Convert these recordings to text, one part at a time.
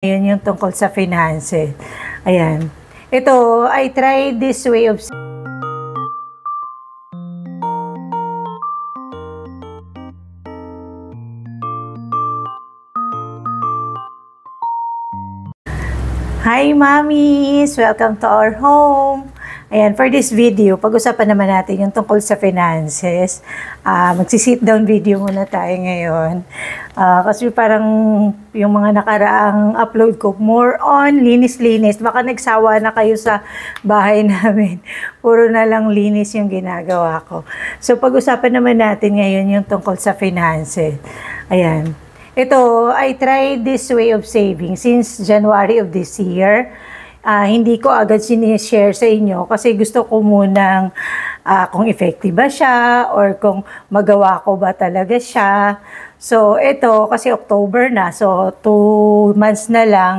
Yun yung tungkol sa finances. Ayan. Ito, I tried this way of Hi, mommies! Welcome to our home. Ayan, for this video, pag-usapan naman natin yung tungkol sa finances. Magsi-sit down video muna tayo ngayon. Kasi parang yung mga nakaraang upload ko, more on linis-linis. Baka nagsawa na kayo sa bahay namin. Puro na lang linis yung ginagawa ko. So, pag-usapan naman natin ngayon yung tungkol sa finances. Ayan. Ito, I tried this way of saving since January of this year. Hindi ko agad sinishare sa inyo kasi gusto ko munang kung effective ba siya or kung magawa ko ba talaga siya. So, ito kasi October na. So, 2 months na lang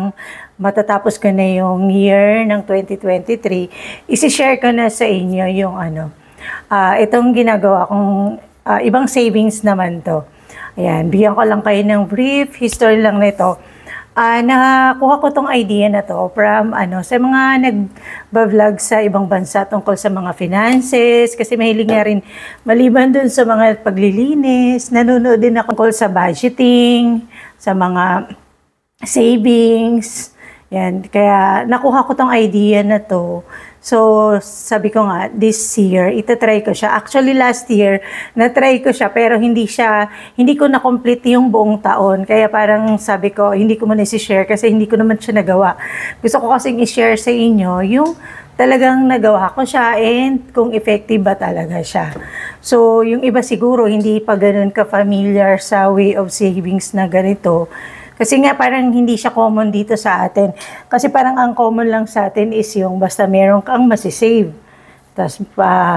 matatapos ko na yung year ng 2023. Isi-share ko na sa inyo yung itong ginagawa kong ibang savings naman to. Ayan, bigyan ko lang kayo ng brief history lang nito. Nakakuha ko tong idea na to from sa mga nag-vlog sa ibang bansa tungkol sa mga finances kasi mahilig nga rin maliban dun sa mga paglilinis, nanonood din ako tungkol sa budgeting, sa mga savings. Yan, kaya nakuha ko tong idea na to. So, sabi ko nga, this year, itatry ko siya. Actually, last year, na-try ko siya, pero hindi ko na-complete yung buong taon. Kaya parang sabi ko, hindi ko muna i-share kasi hindi ko naman siya nagawa. Gusto ko kasing i-share sa inyo yung talagang nagawa ko siya and kung effective ba talaga siya. So, yung iba siguro, hindi pa ganun ka-familiar sa way of savings na ganito. Kasi nga parang hindi siya common dito sa atin. Kasi parang ang common lang sa atin is yung basta meron kang masisave. Tapos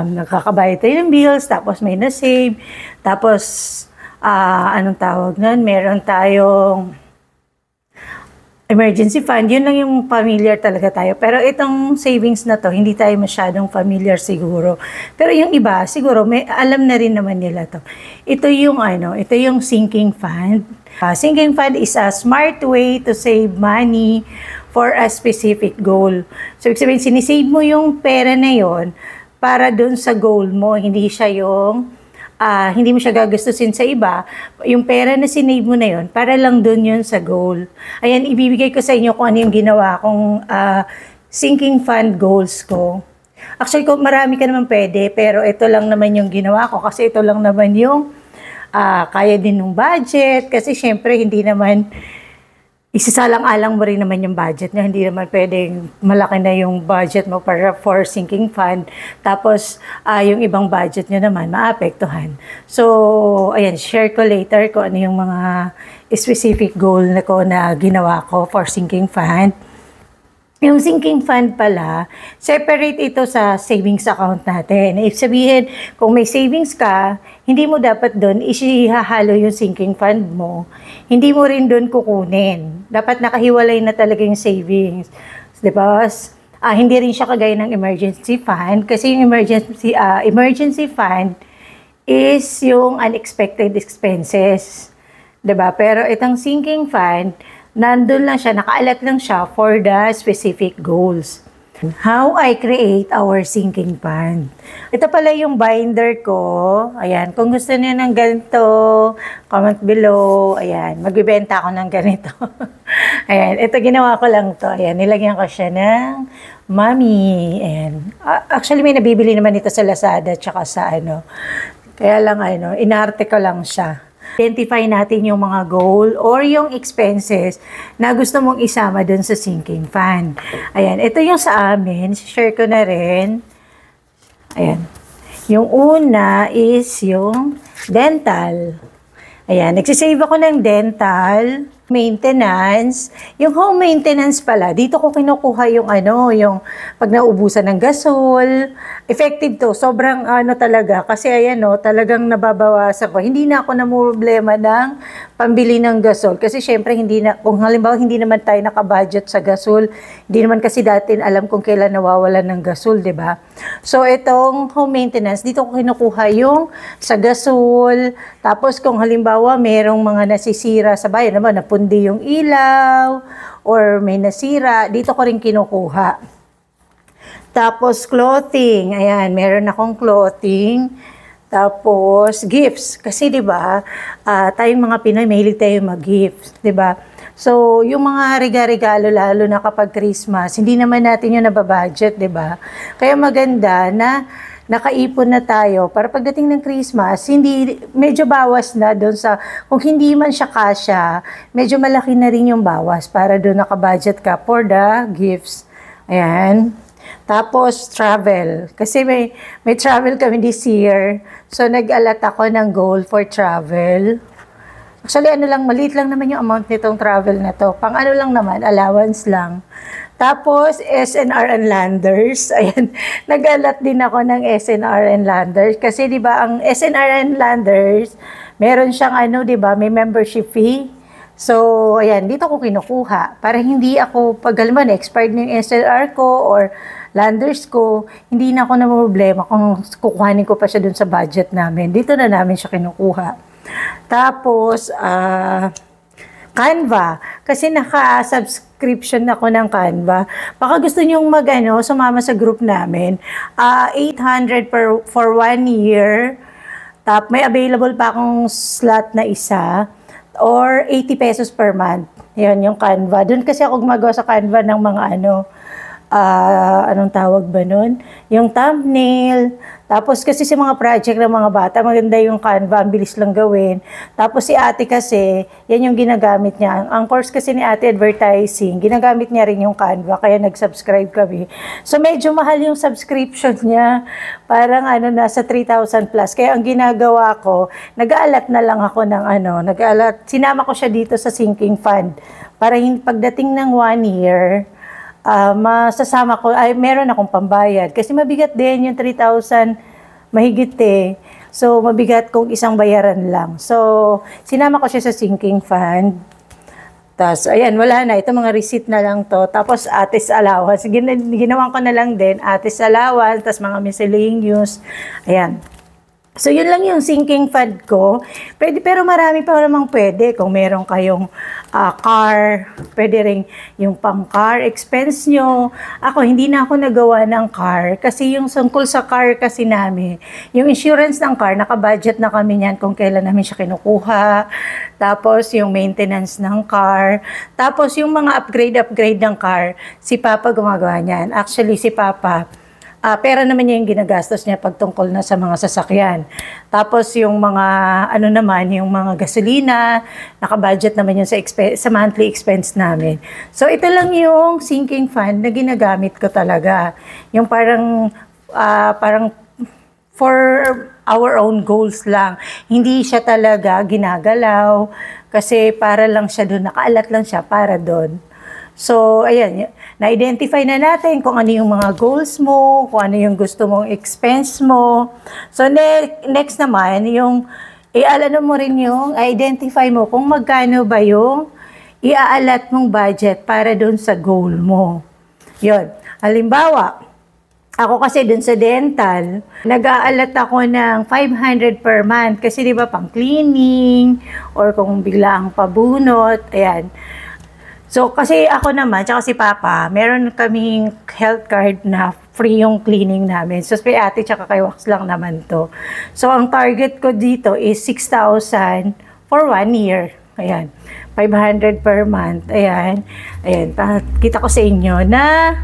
nakakabayad tayo ng bills, tapos may na-save. Tapos, anong tawag nun? Meron tayong emergency fund. Yun lang yung familiar talaga tayo. Pero itong savings na to, hindi tayo masyadong familiar siguro. Pero yung iba, siguro, alam na rin naman nila to. Ito yung sinking fund. Sinking fund is a smart way to save money for a specific goal. So, ibig sabihin, sinisave mo yung pera na yon para dun sa goal mo. Hindi mo siya gagastusin sa iba. Yung pera na sinave mo na yon para lang dun yun sa goal. Ayan, ibibigay ko sa inyo kung ano yung ginawa kong sinking fund goals ko. Actually, marami ka naman pwede, pero ito lang naman yung ginawa ko kasi ito lang naman yung kaya din ng budget kasi syempre hindi naman isasalang-alang mo rin naman yung budget niya. Hindi naman pwedeng malaki na yung budget mo para for sinking fund. Tapos, yung ibang budget niya naman maapektuhan. So, ayan, share ko later kung ano yung mga specific goal na ginawa ko for sinking fund. Yung sinking fund pala, separate ito sa savings account natin. Ibig sabihin, kung may savings ka, hindi mo dapat doon isihahalo yung sinking fund mo. Hindi mo rin doon kukunin. Dapat nakahiwalay na talaga yung savings. Diba? Hindi rin siya kagaya ng emergency fund kasi yung emergency fund is yung unexpected expenses. Diba? Pero itong sinking fund, nandun lang siya, nakaalat lang siya for the specific goals. How I create our sinking fund. Ito pala yung binder ko. Ayan, kung gusto niyo ng ganito, comment below. Ayan, magbibenta ako ng ganito. Ayan, ito ginawa ko lang to. Ayan, nilagyan ko siya ng mommy. Ayan. Actually, may nabibili naman ito sa Lazada tsaka sa Kaya lang inarte ko lang siya. Identify natin yung mga goal or yung expenses na gusto mong isama dun sa sinking fund. Ayan, ito yung sa amin. Share ko na rin. Ayan. Yung una is yung dental. Ayan, nagsisave ako ng dental, maintenance. Yung home maintenance pala, dito ko kinukuha yung yung pag naubusan ng gasol. Effective to, sobrang talaga. Kasi ayan talagang nababawasan ko. Hindi na ako namumroblema ng pambili ng gasol. Kasi syempre, kung halimbawa hindi naman tayo nakabudget sa gasol, hindi naman kasi dati alam kung kailan nawawalan ng gasol, di ba? So, itong home maintenance, dito ko kinukuha yung sa gasol. Tapos, kung halimbawa merong mga nasisira sa bayan naman, napundi yung ilaw, or may nasira, dito ko rin kinukuha. Tapos clothing, ayan, meron akong clothing. Tapos gifts, kasi 'di ba, tayong mga Pinoy mahilig tayo mag-gifts, 'di ba? So, yung mga regalo lalo na kapag Christmas, hindi naman natin yung nababudget, 'di ba? Kaya maganda na nakaipon na tayo para pagdating ng Christmas, hindi medyo bawas na doon sa kung hindi man siya kasya, medyo malaki na rin yung bawas para doon naka-budget ka for the gifts. Ayan. Tapos, travel. Kasi may travel kami this year. So, nag-alat ako ng goal for travel. Actually, maliit lang naman yung amount nitong travel na to. Pang ano lang naman, allowance lang. Tapos, SNR and Landers. Ayan, nag-alat din ako ng SNR and Landers. Kasi, di ba, ang SNR and Landers, meron siyang di ba, may membership fee. So, ayan, dito ko kinukuha. Para hindi ako, pag expired na yung SLR ko or Landers ko, hindi na ako na problema kung kukuhanin ko pa siya dun sa budget namin. Dito na namin siya kinukuha. Tapos, Canva. Kasi naka-subscription ako ng Canva. Baka gusto nyong sumama sa group namin. 800 for 1 year. Tapos, may available pa akong slot na isa. Or 80 pesos per month. Yan yung Canva. Doon kasi ako gumagawa sa Canva ng mga anong tawag ba nun? Yung thumbnail. Tapos kasi sa mga project ng mga bata, maganda yung Canva, ang bilis lang gawin. Tapos si ate kasi, yan yung ginagamit niya. Ang course kasi ni ate advertising, ginagamit niya rin yung Canva, kaya nag-subscribe kami. So medyo mahal yung subscription niya. Parang nasa 3,000 plus. Kaya ang ginagawa ko, nag-aalat na lang ako ng sinama ko siya dito sa sinking fund. Para pagdating ng 1 year, masasama ko, meron akong pambayad. Kasi mabigat din yung 3,000 mahigit eh. So, mabigat kung isang bayaran lang. So, sinama ko siya sa sinking fund. Tapos, ayan, wala na. Ito mga receipt na lang to. Tapos, atis allowance. Ginawan ko na lang din, atis allowance, tapos mga miscellaneous. Ayan. So, yun lang yung sinking fund ko. Pwede, pero marami pa namang pwede. Kung meron kayong car, pwede rin yung pang-car expense nyo. Ako, hindi na ako nagawa ng car. Kasi yung sungkol sa car kasi namin, yung insurance ng car, nakabudget na kami niyan kung kailan namin siya kinukuha. Tapos, yung maintenance ng car. Tapos, yung mga upgrade ng car, si Papa gumagawa niyan. Actually, si Papa, pera naman niya yung ginagastos niya pagtungkol na sa mga sasakyan. Tapos yung mga, yung mga gasolina, nakabudget naman yun sa monthly expense namin. So ito lang yung sinking fund na ginagamit ko talaga. Yung parang for our own goals lang. Hindi siya talaga ginagalaw kasi para lang siya doon, nakaalat lang siya para doon. So, ayan, na-identify na natin kung ano yung mga goals mo, kung ano yung gusto mong expense mo. So, next naman, yung iaalano mo rin yung identify mo kung magkano ba yung iaalat mong budget para doon sa goal mo. Yun. Halimbawa, ako kasi dun sa dental, nag-aalat ako ng 500 per month kasi di ba pang cleaning or kung bigla ang pabunot, ayan. So, kasi ako naman, tsaka si Papa, meron kaming health card na free yung cleaning namin. So, kay ate, tsaka kay Wax lang naman to. So, ang target ko dito is 6,000 for 1 year. Ayan. 500 per month. Ayan. Ayan. Kita ko sa inyo na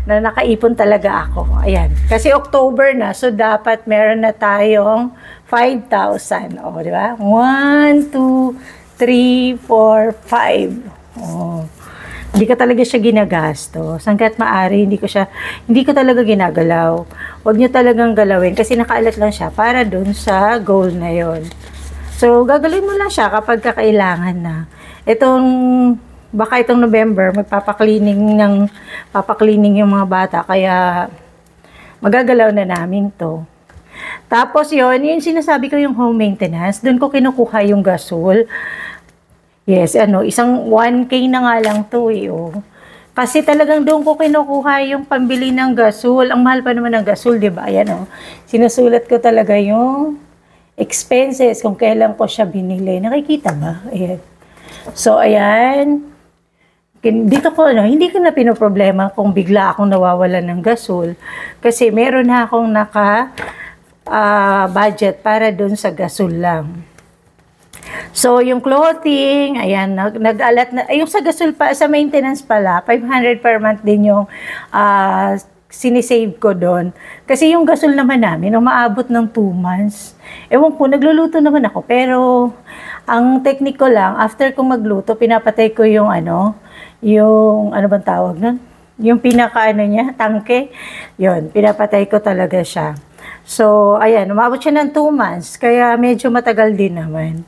nakaipon talaga ako. Ayan. Kasi October na, so dapat meron na tayong 5,000. O, di ba? 1, 2, 3, 4, 5. Oh. Hindi ko talaga siya ginagastos. Hangga't maaari, hindi ko talaga ginagalaw. Huwag nyo talagang galawin kasi nakaalat lang siya para dun sa goal na yon. So, gagalawin mo lang siya kapag kakailangan na. Baka itong November, papaklining yung mga bata, kaya magagalaw na namin to. Tapos yun, yung sinasabi ko yung home maintenance, dun ko kinukuha yung gasol. Yes, isang 1K na nga lang to eh, oh. Kasi talagang doon ko kinukuha yung pambili ng gasol. Ang mahal pa naman ng gasol, di ba? Ayan, oh. Sinusulat ko talaga yung expenses kung kailan ko siya binili. Nakikita ba? Ayan. So, ayan. dito ko, hindi ko na pinoproblema kung bigla akong nawawalan ng gasol. Kasi meron na akong budget para dun sa gasol lang. So, yung clothing, ayan, nag-alat na, yung sa gasol pa, sa maintenance pala, 500 per month din yung sinisave ko doon. Kasi yung gasol naman namin, umaabot ng 2 months. Ewan ko, nagluluto naman ako, pero ang technique ko lang, after kong magluto, pinapatay ko yung yung, ano bang tawag nun? Yung niya, tangke. Yun, pinapatay ko talaga siya. So, ayan, umabot siya ng 2 months, kaya medyo matagal din naman.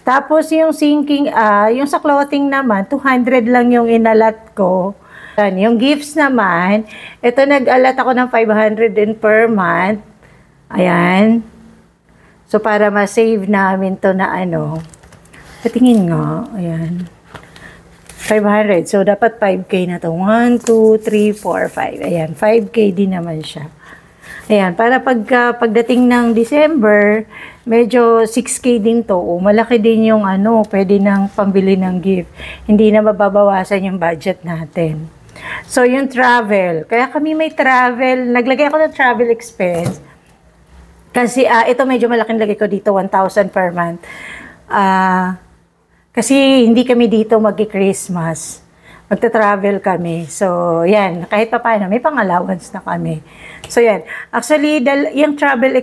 Tapos yung sinking, yung sa clothing naman, 200 lang yung inalat ko. Yung gifts naman, ito nag-alat ako ng 500 din per month. Ayan. So, para ma-save namin to na patingin nga, ayan. 500. So, dapat 5K na to. 1, 2, 3, 4, 5. Ayan, 5K din naman siya. Ayan, para pagdating ng December, medyo 6K din to. Malaki din yung pwede nang pambili ng gift. Hindi na mababawasan yung budget natin. So, yung travel. Kaya kami may travel. Naglagay ako ng travel expense. Kasi ito medyo malaking lagay ko dito, 1,000 per month. Kasi hindi kami dito magki-Christmas. Magta-travel kami. So, yan. Kahit pa paano, may pang-allowance na kami. So, yan. Actually, yung travel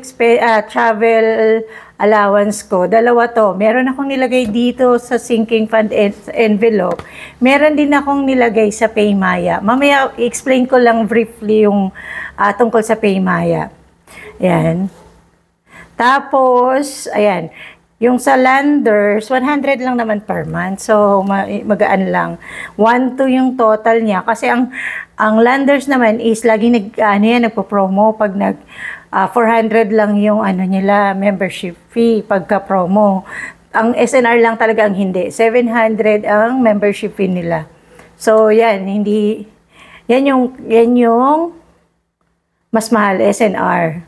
allowance ko, dalawa to. Meron akong nilagay dito sa sinking fund envelope. Meron din akong nilagay sa Paymaya. Mamaya, i-explain ko lang briefly yung tungkol sa Paymaya. Yan. Tapos, ayan. Yung sa Landers, 100 lang naman per month. So, magaan lang. 1 to yung total niya. Kasi ang Landers naman is laging nagpo-promo pag 400 lang yung nila, membership fee pagka-promo. Ang SNR lang talaga ang hindi. 700 ang membership fee nila. So, yan. Yan yung mas mahal, SNR.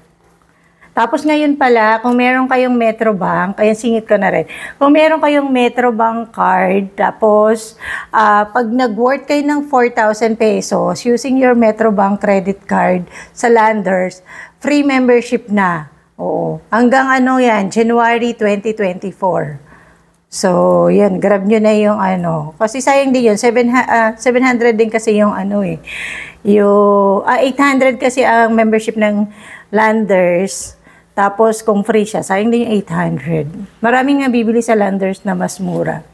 Tapos ngayon pala, kung meron kayong Metrobank, ayan singit ko na rin. Kung meron kayong Metrobank card, tapos pag nag-worth kayo ng 4,000 pesos using your Metrobank credit card sa Landers, free membership na. Oo. Hanggang yan, January 2024. So, yan, grab nyo na yung Kasi sayang din yun, 700 din kasi yung yung 800 kasi ang membership ng Landers. Tapos, kung free siya, sayang din yung 800. Maraming nga bibili sa Landers na mas mura.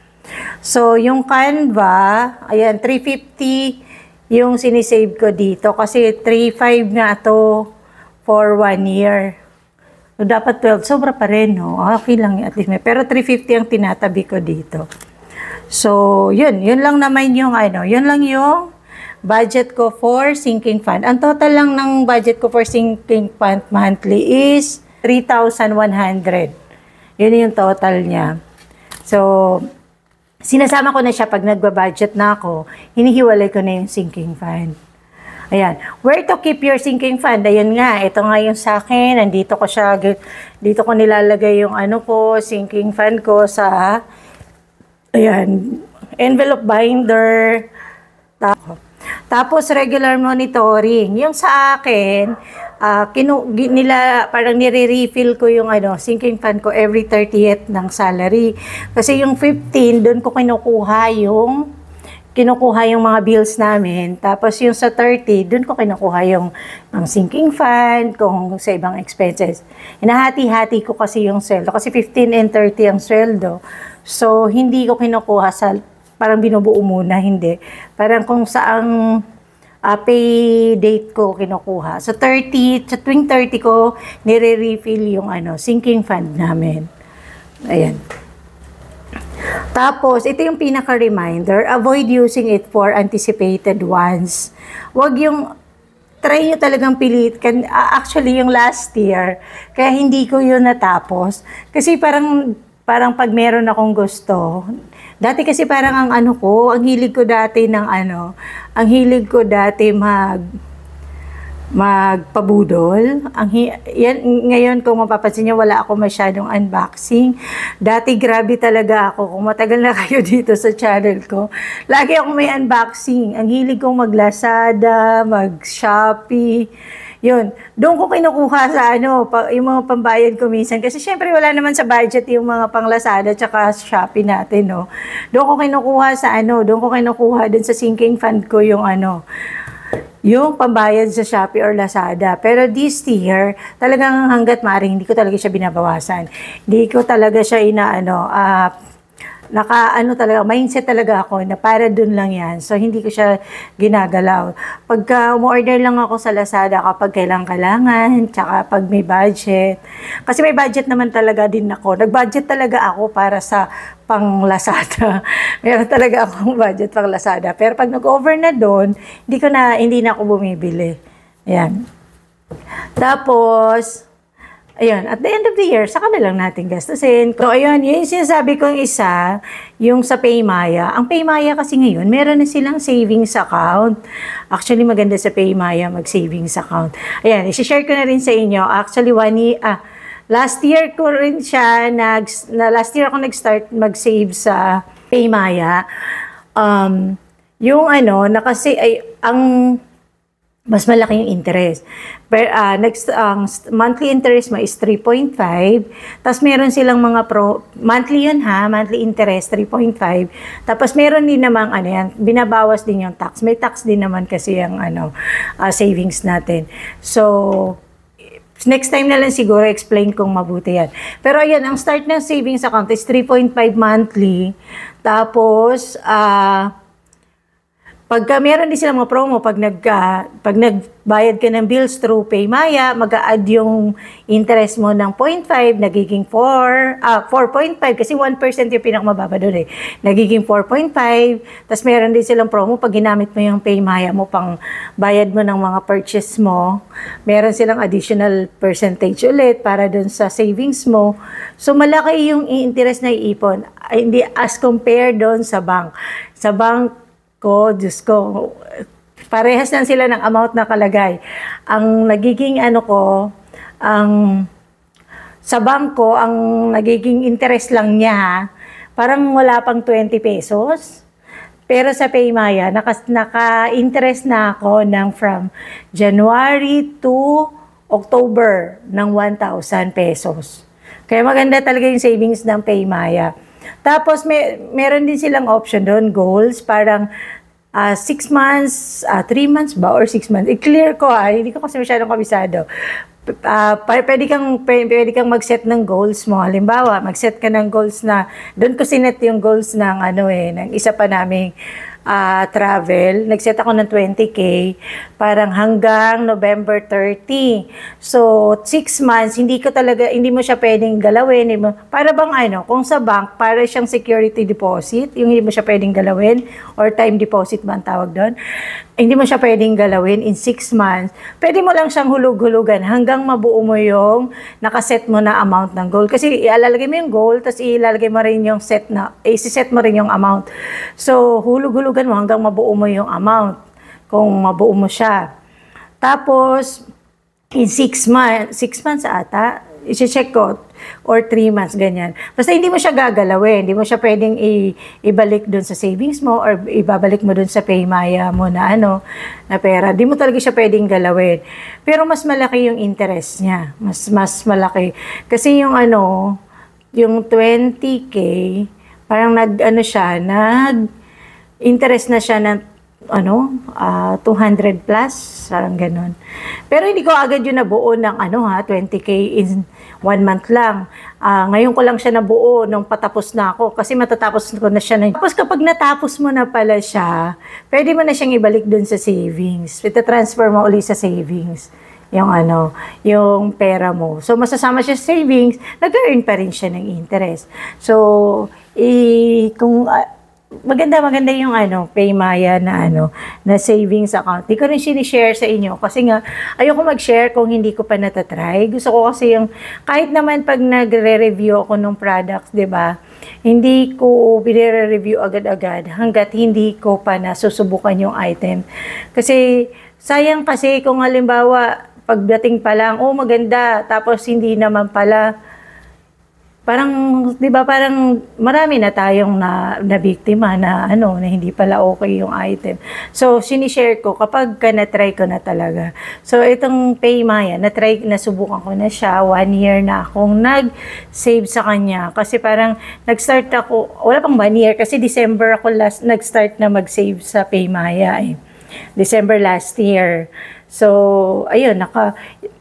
So, yung Canva, ayan, 350 yung sinisave ko dito. Kasi 3.5 nga to for 1 year. So, dapat 12. Sobra pa rin, no? Okay lang, at least may. Pero 350 ang tinatabi ko dito. So, yun. Yun lang naman yung, yun lang yung budget ko for sinking fund. Ang total lang ng budget ko for sinking fund monthly is 3,100. Yun yung total niya. So, sinasama ko na siya pag nagba-budget na ako, hinihiwalay ko na yung sinking fund. Ayan. Where to keep your sinking fund? Ayun nga, ito nga yung sa akin. Nandito ko siya, dito ko nilalagay yung sinking fund ko sa, ayan, envelope binder. Tapos regular monitoring. Yung sa akin, parang nire-refill ko yung sinking fund ko every 30th ng salary. Kasi yung 15, doon ko kinukuha yung mga bills namin. Tapos yung sa 30, doon ko kinukuha yung sinking fund, kung sa ibang expenses. Hinahati-hati ko kasi yung sweldo. Kasi 15 and 30 ang sweldo. So, hindi ko kinukuha parang binubuo muna, hindi. Parang kung saang pay date ko kinukuha. Sa tuwing 30 ko, nire-refill yung sinking fund namin. Ayan. Tapos, ito yung pinaka-reminder, avoid using it for anticipated ones. Huwag try nyo talagang pilit. Actually, yung last year, kaya hindi ko yun natapos. Kasi parang pag meron akong gusto, dati kasi parang ang hilig ko dati magpabudol. Yan, ngayon kung mapapansin niyo, wala ako masyadong unboxing. Dati grabe talaga ako. Kung matagal na kayo dito sa channel ko, lagi ako may unboxing. Ang hilig kong mag-Lazada, mag-Shopee. Yun, doon ko kinukuha sa yung mga pambayad ko minsan. Kasi syempre wala naman sa budget yung mga pang Lazada tsaka Shopee natin, no. Doon ko kinukuha sa doon ko kinukuha din sa sinking fund ko yung yung pambayad sa Shopee or Lazada. Pero this year, talagang hanggat maaring hindi ko talaga siya binabawasan. Hindi ko talaga siya talaga, mindset talaga ako na para dun lang yan. So, hindi ko siya ginagalaw. Pagka umorder lang ako sa Lazada kapag kailangan, tsaka pag may budget. Kasi may budget naman talaga din ako. Nag-budget talaga ako para sa pang Lazada. Meron talaga akong budget pang Lazada. Pero pag nag-over na doon, hindi na ako bumibili. Ayan. Tapos, ayun, at the end of the year, saka na lang natin gastusin. So, ayun, yun yung sinasabi kong isa, yung sa Paymaya. Ang Paymaya kasi ngayon, meron na silang savings account. Actually, maganda sa Paymaya mag-savings account. Ayan, isi-share ko na rin sa inyo. Actually, last year ko rin siya, last year ako nag-start mag-save sa Paymaya. Yung ang mas malaki yung interest. Pero, monthly interest mo is 3.5. Tapos meron silang mga monthly yun monthly interest, 3.5. Tapos meron din namang binabawas din yung tax. May tax din naman kasi yung savings natin. So, next time na lang siguro explain kung mabuti yan. Pero ayan, ang start ng savings account is 3.5 monthly. Tapos, pagka meron din silang mga promo, pag nagbayad ka ng bills through Paymaya, mag-a-add yung interest mo ng 0.5, nagiging 4.5, kasi 1% yung pinakamababa doon Nagiging 4.5, tapos meron din silang promo, pag ginamit mo yung Paymaya mo pang bayad mo ng mga purchase mo, meron silang additional percentage ulit para doon sa savings mo. So, malaki yung interest na iipon, hindi as compared doon sa bank. Sa bank, Diyos ko, parehas lang sila ng amount na kalagay. Ang nagiging sa bangko, ang nagiging interest lang niya, parang wala pang 20 pesos. Pero sa Paymaya, naka-interest na ako from January to October ng 1,000 pesos. Kaya maganda talaga yung savings ng Paymaya. Tapos, meron din silang option doon, goals, parang 6 months, 3 months ba, or 6 months. I-clear ko hindi ko kasi masyadong kabisado. Pwede kang mag-set ng goals mo. Halimbawa, mag-set ka ng goals na, doon ko sinet yung goals ng ng isa pa naming travel. Nag-set ako ng 20K, parang hanggang November 30. So, 6 months, hindi mo siya pwedeng galawin. Para bang kung sa bank, para siyang security deposit, yung hindi mo siya pwedeng galawin, or time deposit ba ang tawag doon. Hindi mo siya pwedeng galawin in 6 months. Pwede mo lang siyang hulug-hulugan hanggang mabuo mo yung nakaset mo na amount ng goal. Kasi ilalagay mo yung goal, tapos ilalagay mo rin yung isi-set mo rin yung amount. So, hulug-hulugan mo hanggang mabuo mo yung amount. Kung mabuo mo siya. Tapos, in 6 months ata, i-check ko, or 3 months, ganyan. Basta hindi mo siya gagalawin, hindi mo siya pwedeng ibalik doon sa savings mo, or ibabalik mo doon sa Paymaya mo na na pera. Hindi mo talaga siya pwedeng galawin. Pero mas malaki yung interest niya. Mas malaki. Kasi yung yung 20K, parang nag-interest na siya ng 200 plus, parang ganun. Pero hindi ko agad yung nabuo ng 20K in 1 month lang. Ngayon ko lang siya nabuo nung patapos na ako, kasi matatapos ko na siya. Tapos kapag natapos mo na pala siya, pwede mo na siyang ibalik dun sa savings. Ita-transfer mo ulit sa savings yung yung pera mo. So, masasama siya sa savings, nag-earn pa rin siya ng interest. So, kung maganda yung Paymaya na na savings account. Di ko rin sinishare sa inyo kasi nga ayoko mag-share kung hindi ko pa natatry. Gusto ko kasi yung kahit naman pag nagre-review ako ng products, 'di ba? Hindi ko binire-review agad-agad hangga't hindi ko pa nasusubukan yung item. Kasi sayang kasi kung halimbawa pagdating pa lang, oh maganda, tapos hindi naman pala. Parang, 'di ba, parang marami na tayong na biktima na na hindi pala okay yung item. So, sinishare ko kapag na-try ko na talaga. So, itong Paymaya, nasubukan ko na siya. 1 year na akong nag-save sa kanya. Kasi parang nag-start ako, wala pang 1 year, kasi December ako nag-start na mag-save sa Paymaya eh. December last year. So, ayun,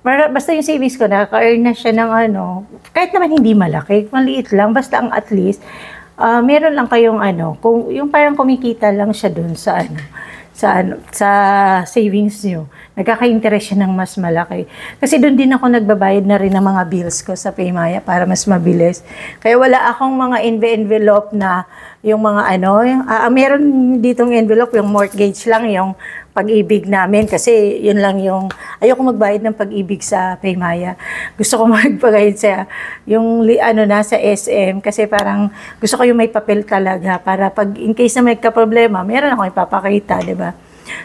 basta yung savings ko, nakaka-earn na siya ng kahit naman hindi malaki, maliit lang, basta ang at least, meron lang kayong kung, yung parang kumikita lang siya dun sa sa savings nyo. Nagkaka-interest siya ng mas malaki. Kasi doon din ako nagbabayad na rin ng mga bills ko sa Paymaya para mas mabilis. Kaya wala akong mga envelope na yung mga meron ditong envelope, yung mortgage lang, yung pag-ibig namin kasi yun lang yung ayoko magbayad ng pag-ibig sa Paymaya. Gusto ko magbayad sa yung sa SM kasi parang gusto ko yung may papel talaga para pag in case na may problema, meron akong ipapakita, 'di ba?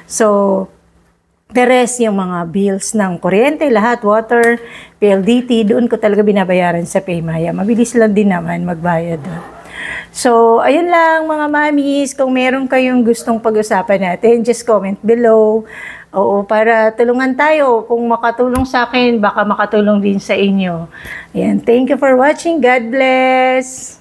So the rest, yung mga bills ng kuryente, lahat, water, PLDT, doon ko talaga binabayaran sa Paymaya. Mabilis lang din naman magbayad doon. So, ayun lang mga mamis, kung meron kayong gustong pag-usapan natin, just comment below. Oo, para tulungan tayo. Kung makatulong sa akin, baka makatulong din sa inyo. Ayan, thank you for watching. God bless!